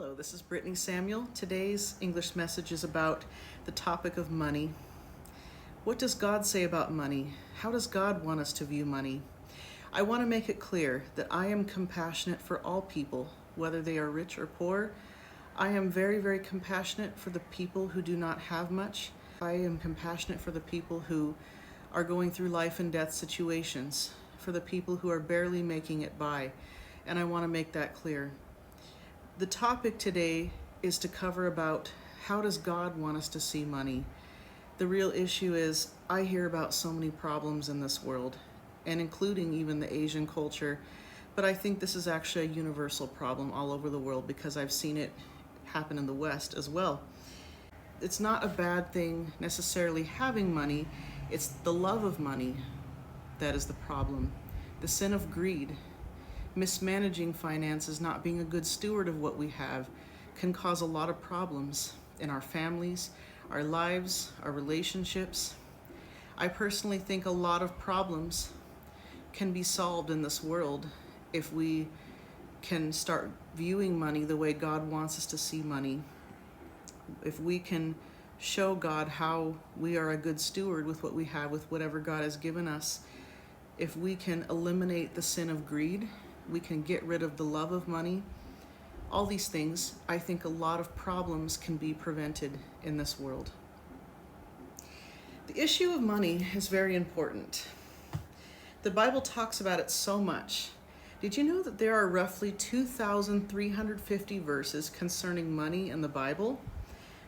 Hello, this is Brittany Samuel. Today's English message is about the topic of money. What does God say about money? How does God want us to view money? I want to make it clear that I am compassionate for all people, whether they are rich or poor. I am very, very compassionate for the people who do not have much. I am compassionate for the people who are going through life and death situations, for the people who are barely making it by, and I want to make that clear. The topic today is to cover about how does God want us to see money. The real issue is I hear about so many problems in this world, and including even the Asian culture, but I think this is actually a universal problem all over the world because I've seen it happen in the West as well. It's not a bad thing necessarily having money, it's the love of money that is the problem. The sin of greed. Mismanaging finances, not being a good steward of what we have, can cause a lot of problems in our families, our lives, our relationships. I personally think a lot of problems can be solved in this world if we can start viewing money the way God wants us to see money. If we can show God how we are a good steward with what we have, with whatever God has given us. If we can eliminate the sin of greed, we can get rid of the love of money. All these things, I think a lot of problems can be prevented in this world. The issue of money is very important. The Bible talks about it so much. Did you know that there are roughly 2,350 verses concerning money in the Bible?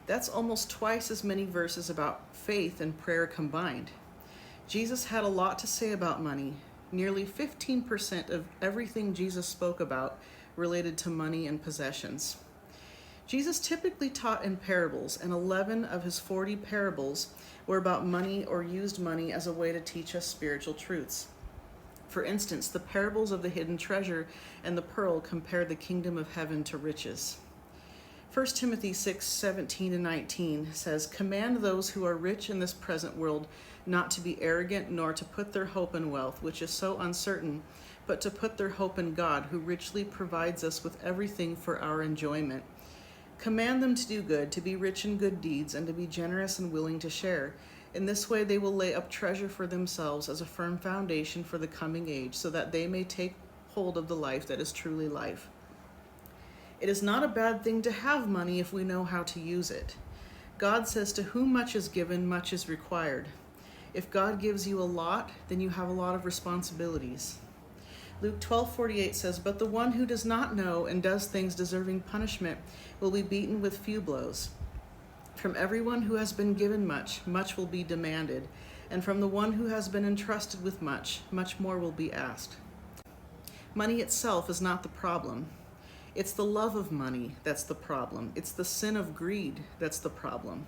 That's almost twice as many verses about faith and prayer combined. Jesus had a lot to say about money. Nearly 15% of everything Jesus spoke about related to money and possessions. Jesus typically taught in parables, and 11 of his 40 parables were about money or used money as a way to teach us spiritual truths. For instance, the parables of the hidden treasure and the pearl compare the kingdom of heaven to riches. 1 Timothy 6:17-19 says, "Command those who are rich in this present world not to be arrogant, nor to put their hope in wealth, which is so uncertain, but to put their hope in God, who richly provides us with everything for our enjoyment. Command them to do good, to be rich in good deeds, and to be generous and willing to share. In this way they will lay up treasure for themselves as a firm foundation for the coming age, so that they may take hold of the life that is truly life." It is not a bad thing to have money if we know how to use it. God says, "To whom much is given, much is required." If God gives you a lot, then you have a lot of responsibilities. Luke 12:48 says, "But the one who does not know and does things deserving punishment will be beaten with few blows. From everyone who has been given much, much will be demanded, and from the one who has been entrusted with much, much more will be asked." Money itself is not the problem. It's the love of money that's the problem. It's the sin of greed that's the problem.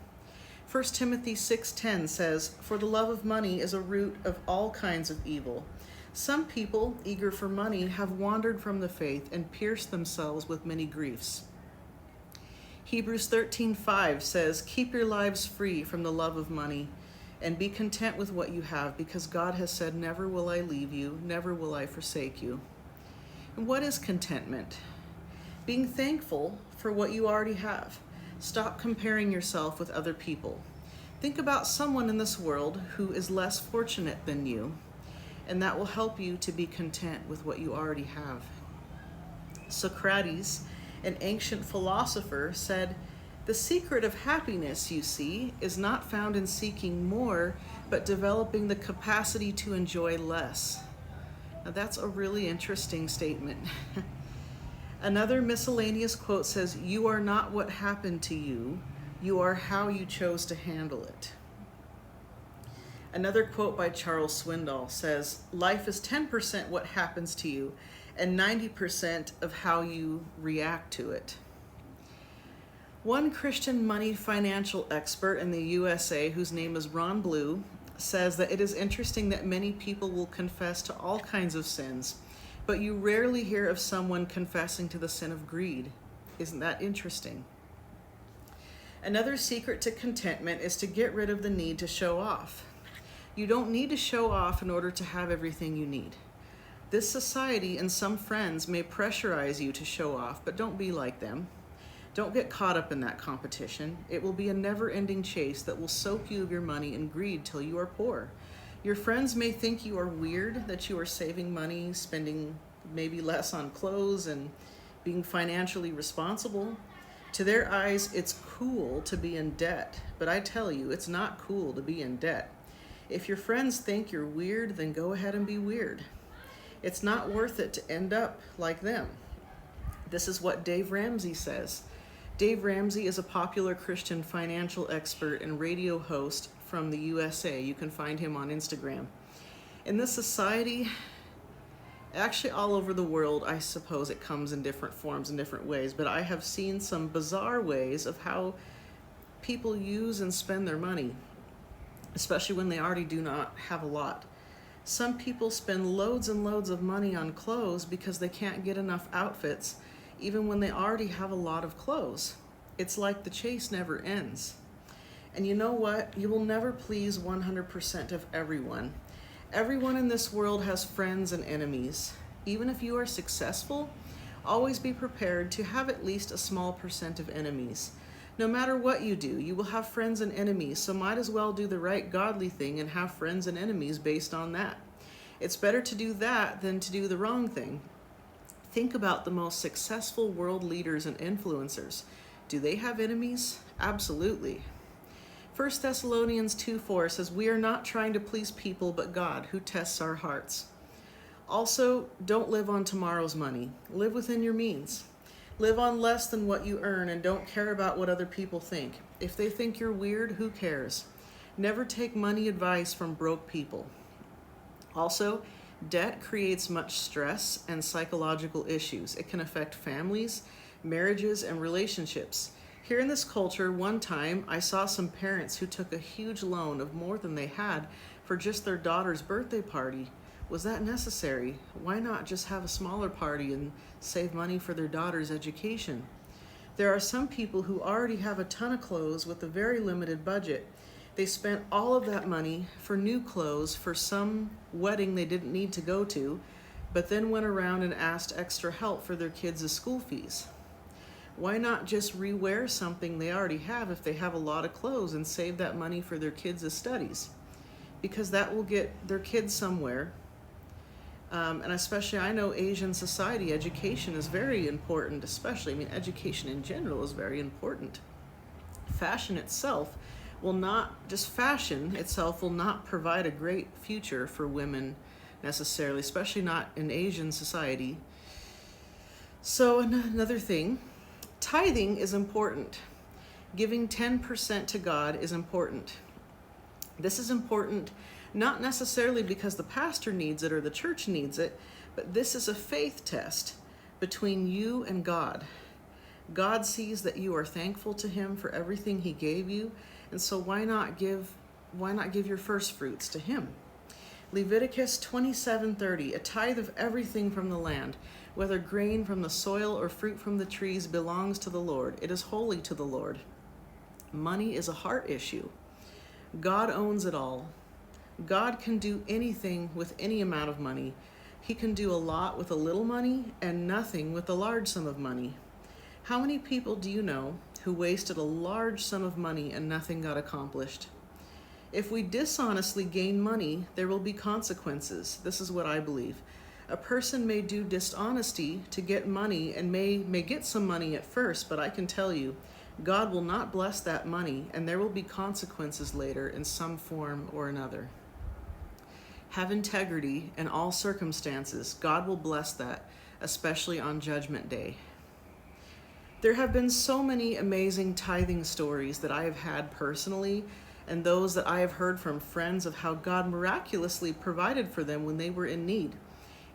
1 Timothy 6:10 says, "For the love of money is a root of all kinds of evil. Some people, eager for money, have wandered from the faith and pierced themselves with many griefs." Hebrews 13:5 says, "Keep your lives free from the love of money, and be content with what you have, because God has said, 'Never will I leave you, never will I forsake you.'" And what is contentment? Being thankful for what you already have. Stop comparing yourself with other people. Think about someone in this world who is less fortunate than you, and that will help you to be content with what you already have. Socrates, an ancient philosopher, said, "The secret of happiness, you see, is not found in seeking more, but developing the capacity to enjoy less." Now that's a really interesting statement. Another miscellaneous quote says, "You are not what happened to you, you are how you chose to handle it." Another quote by Charles Swindoll says, "Life is 10% what happens to you and 90% of how you react to it." One Christian money financial expert in the USA, whose name is Ron Blue, says that it is interesting that many people will confess to all kinds of sins, but you rarely hear of someone confessing to the sin of greed. Isn't that interesting? Another secret to contentment is to get rid of the need to show off. You don't need to show off in order to have everything you need. This society and some friends may pressurize you to show off, but don't be like them. Don't get caught up in that competition. It will be a never-ending chase that will soak you of your money in greed till you are poor. Your friends may think you are weird that you are saving money, spending maybe less on clothes, and being financially responsible. To their eyes, it's cool to be in debt, but I tell you, it's not cool to be in debt. If your friends think you're weird, then go ahead and be weird. It's not worth it to end up like them. This is what Dave Ramsey says. Dave Ramsey is a popular Christian financial expert and radio host from the USA. You can find him on Instagram. In this society, actually all over the world, I suppose it comes in different forms and different ways, but I have seen some bizarre ways of how people use and spend their money, especially when they already do not have a lot. Some people spend loads and loads of money on clothes because they can't get enough outfits, even when they already have a lot of clothes. It's like the chase never ends. And you know what? You will never please 100% of everyone. Everyone in this world has friends and enemies. Even if you are successful, always be prepared to have at least a small percent of enemies. No matter what you do, you will have friends and enemies, so might as well do the right godly thing and have friends and enemies based on that. It's better to do that than to do the wrong thing. Think about the most successful world leaders and influencers. Do they have enemies? Absolutely. 1 Thessalonians 2:4 says, "We are not trying to please people, but God, who tests our hearts." Also, don't live on tomorrow's money. Live within your means. Live on less than what you earn and don't care about what other people think. If they think you're weird, who cares? Never take money advice from broke people. Also, debt creates much stress and psychological issues. It can affect families, marriages, and relationships. Here in this culture, one time I saw some parents who took a huge loan of more than they had for just their daughter's birthday party. Was that necessary? Why not just have a smaller party and save money for their daughter's education? There are some people who already have a ton of clothes with a very limited budget. They spent all of that money for new clothes for some wedding they didn't need to go to, but then went around and asked extra help for their kids' school fees. Why not just rewear something they already have if they have a lot of clothes and save that money for their kids' studies? Because that will get their kids somewhere. And especially, I know Asian society, education is very important, especially, education in general is very important. Fashion itself will not provide a great future for women necessarily, especially not in Asian society. So another thing, tithing is important. Giving 10% to God is important. This is important not necessarily because the pastor needs it or the church needs it, but this is a faith test between you and God. God sees that you are thankful to him for everything he gave you, and so why not give your first fruits to him? Leviticus 27:30, a tithe of everything from the land, whether grain from the soil or fruit from the trees, belongs to the Lord. It is holy to the Lord. Money is a heart issue. God owns it all. God can do anything with any amount of money. He can do a lot with a little money and nothing with a large sum of money. How many people do you know who wasted a large sum of money and nothing got accomplished? If we dishonestly gain money, there will be consequences. This is what I believe. A person may do dishonesty to get money and may get some money at first, but I can tell you, God will not bless that money, and there will be consequences later in some form or another. Have integrity in all circumstances. God will bless that, especially on Judgment Day. There have been so many amazing tithing stories that I have had personally, and those that I have heard from friends of how God miraculously provided for them when they were in need.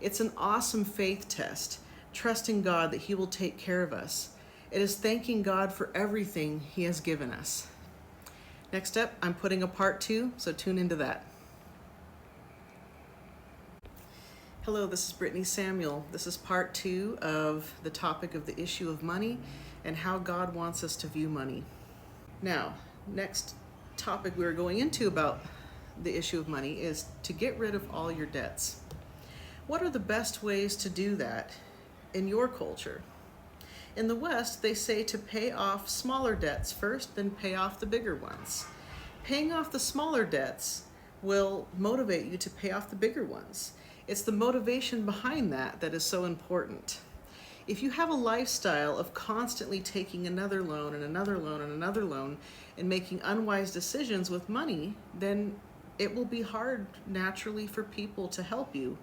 It's an awesome faith test, trusting God that he will take care of us. It is thanking God for everything he has given us. Next up, I'm putting a part 2, so tune into that. Hello, this is Brittany Samuel. This is part 2 of the topic of the issue of money and how God wants us to view money. Now, next topic we're going into about the issue of money is to get rid of all your debts. What are the best ways to do that in your culture? In the West, they say to pay off smaller debts first, then pay off the bigger ones. Paying off the smaller debts will motivate you to pay off the bigger ones. It's the motivation behind that that is so important. If you have a lifestyle of constantly taking another loan and another loan and another loan and making unwise decisions with money, then it will be hard naturally for people to help you.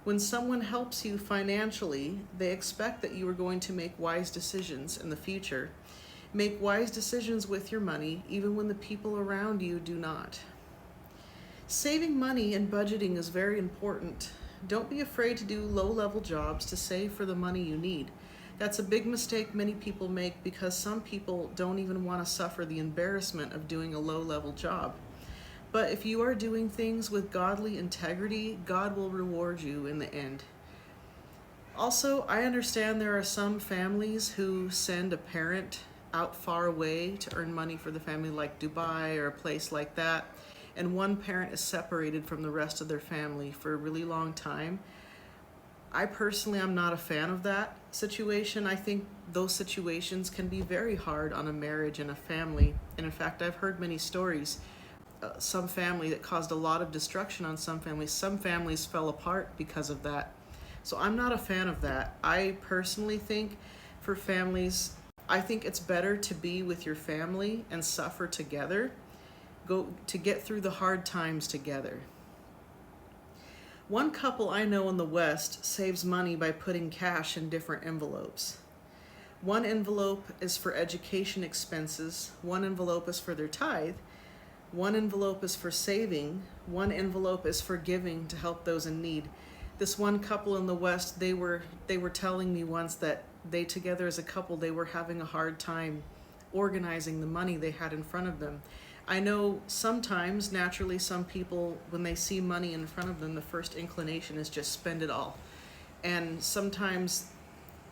When someone helps you financially, they expect that you are going to make wise decisions in the future. Make wise decisions with your money, even when the people around you do not. Saving money and budgeting is very important. Don't be afraid to do low-level jobs to save for the money you need. That's a big mistake many people make because some people don't even want to suffer the embarrassment of doing a low-level job. But if you are doing things with godly integrity, God will reward you in the end. Also, I understand there are some families who send a parent out far away to earn money for the family, like Dubai or a place like that, and one parent is separated from the rest of their family for a really long time. I personally am not a fan of that situation. I think those situations can be very hard on a marriage and a family. And in fact, I've heard many stories. Some family that caused a lot of destruction on some families. Some families fell apart because of that. So I'm not a fan of that. I personally think for families, I think it's better to be with your family and suffer together, go to get through the hard times together. One couple I know in the West saves money by putting cash in different envelopes. One envelope is for education expenses, one envelope is for their tithe, one envelope is for saving, one envelope is for giving to help those in need. This one couple in the West, they were telling me once that they together as a couple, they were having a hard time organizing the money they had in front of them. I know sometimes, naturally, some people, when they see money in front of them, the first inclination is just spend it all. And sometimes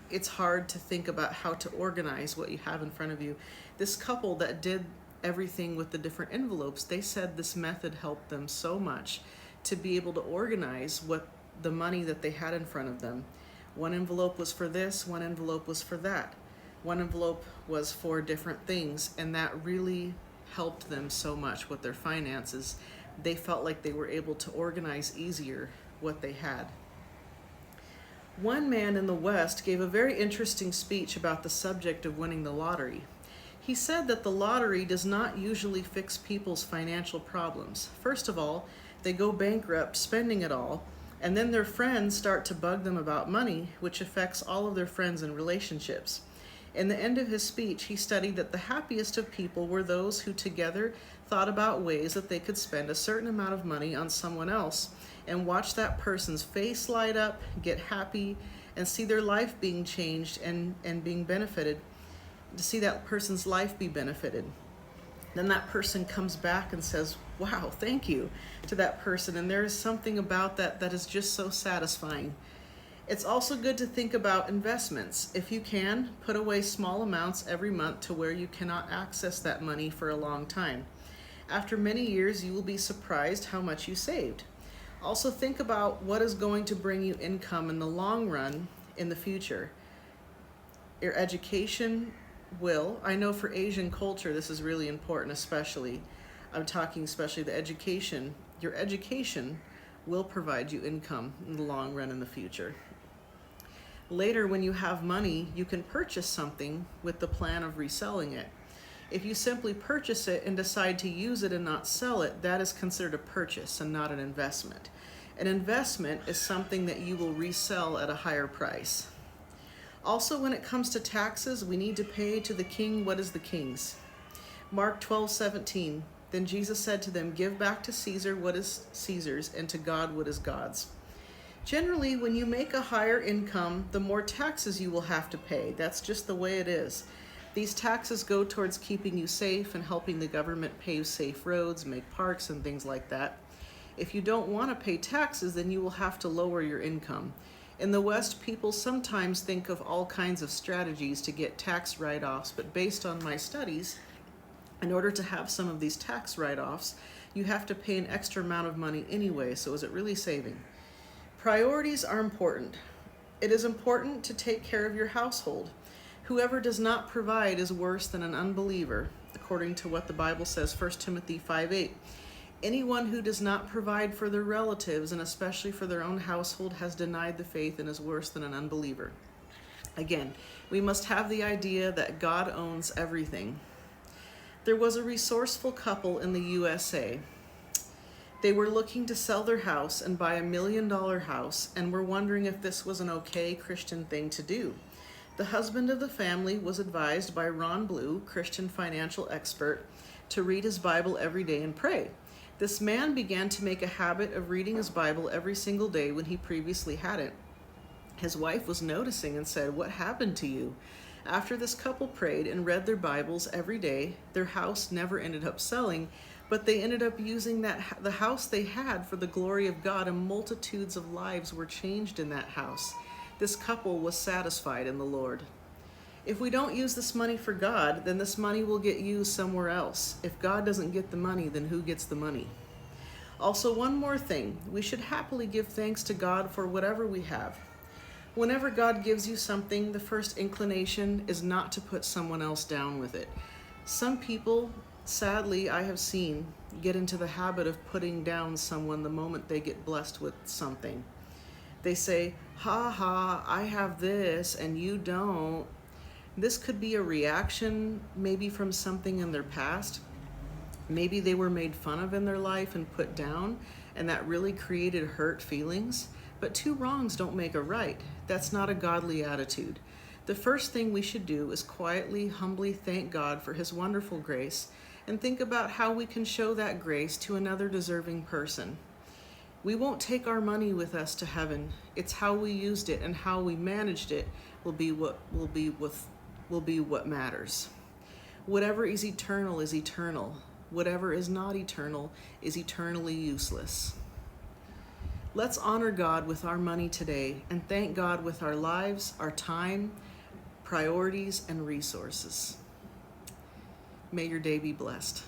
it's hard to think about how to organize what you have in front of you. This couple that did everything with the different envelopes, they said this method helped them so much to be able to organize what the money that they had in front of them. One envelope was for this, one envelope was for that. One envelope was for different things, and that really helped them so much with their finances. They felt like they were able to organize easier what they had. One man in the West gave a very interesting speech about the subject of winning the lottery. He said that the lottery does not usually fix people's financial problems. First of all, they go bankrupt spending it all, and then their friends start to bug them about money, which affects all of their friends and relationships. In the end of his speech, he studied that the happiest of people were those who together thought about ways that they could spend a certain amount of money on someone else and watch that person's face light up, get happy, and see their life being changed and being benefited, to see that person's life be benefited. Then that person comes back and says, wow, thank you, to that person. And there is something about that that is just so satisfying. It's also good to think about investments. If you can, put away small amounts every month to where you cannot access that money for a long time. After many years, you will be surprised how much you saved. Also think about what is going to bring you income in the long run in the future. Your education will. I know for Asian culture, this is really important, especially. I'm talking especially the education. Your education will provide you income in the long run in the future. Later, when you have money, you can purchase something with the plan of reselling it. If you simply purchase it and decide to use it and not sell it, that is considered a purchase and not an investment. An investment is something that you will resell at a higher price. Also, when it comes to taxes, we need to pay to the king what is the king's. Mark 12:17. Then Jesus said to them, give back to Caesar what is Caesar's, and to God what is God's. Generally, when you make a higher income, the more taxes you will have to pay. That's just the way it is. These taxes go towards keeping you safe and helping the government pave safe roads, make parks, and things like that. If you don't want to pay taxes, then you will have to lower your income. In the West, people sometimes think of all kinds of strategies to get tax write-offs, but based on my studies, in order to have some of these tax write-offs, you have to pay an extra amount of money anyway, so is it really saving? Priorities are important. It is important to take care of your household. Whoever does not provide is worse than an unbeliever, according to what the Bible says, 1 Timothy 5:8. Anyone who does not provide for their relatives, and especially for their own household, has denied the faith and is worse than an unbeliever. Again, we must have the idea that God owns everything. There was a resourceful couple in the USA. They were looking to sell their house and buy $1 million house and were wondering if this was an okay Christian thing to do. The husband of the family was advised by Ron Blue, Christian financial expert, to read his Bible every day and pray. This man began to make a habit of reading his Bible every single day when he previously hadn't. His wife was noticing and said, "What happened to you?" After this couple prayed and read their Bibles every day, their house never ended up selling, but they ended up using the house they had for the glory of God, and multitudes of lives were changed in that house. This couple was satisfied in the Lord. If we don't use this money for God, then this money will get used somewhere else. If God doesn't get the money, then who gets the money? Also, one more thing. We should happily give thanks to God for whatever we have. Whenever God gives you something, the first inclination is not to put someone else down with it. Some people, sadly, I have seen, get into the habit of putting down someone the moment they get blessed with something. They say, "Ha ha, I have this and you don't." This could be a reaction maybe from something in their past. Maybe they were made fun of in their life and put down, and that really created hurt feelings. But two wrongs don't make a right. That's not a godly attitude. The first thing we should do is quietly, humbly thank God for his wonderful grace and think about how we can show that grace to another deserving person. We won't take our money with us to heaven. It's how we used it and how we managed it will be what matters. Whatever is eternal is eternal. Whatever is not eternal is eternally useless. Let's honor God with our money today and thank God with our lives, our time, priorities, and resources. May your day be blessed.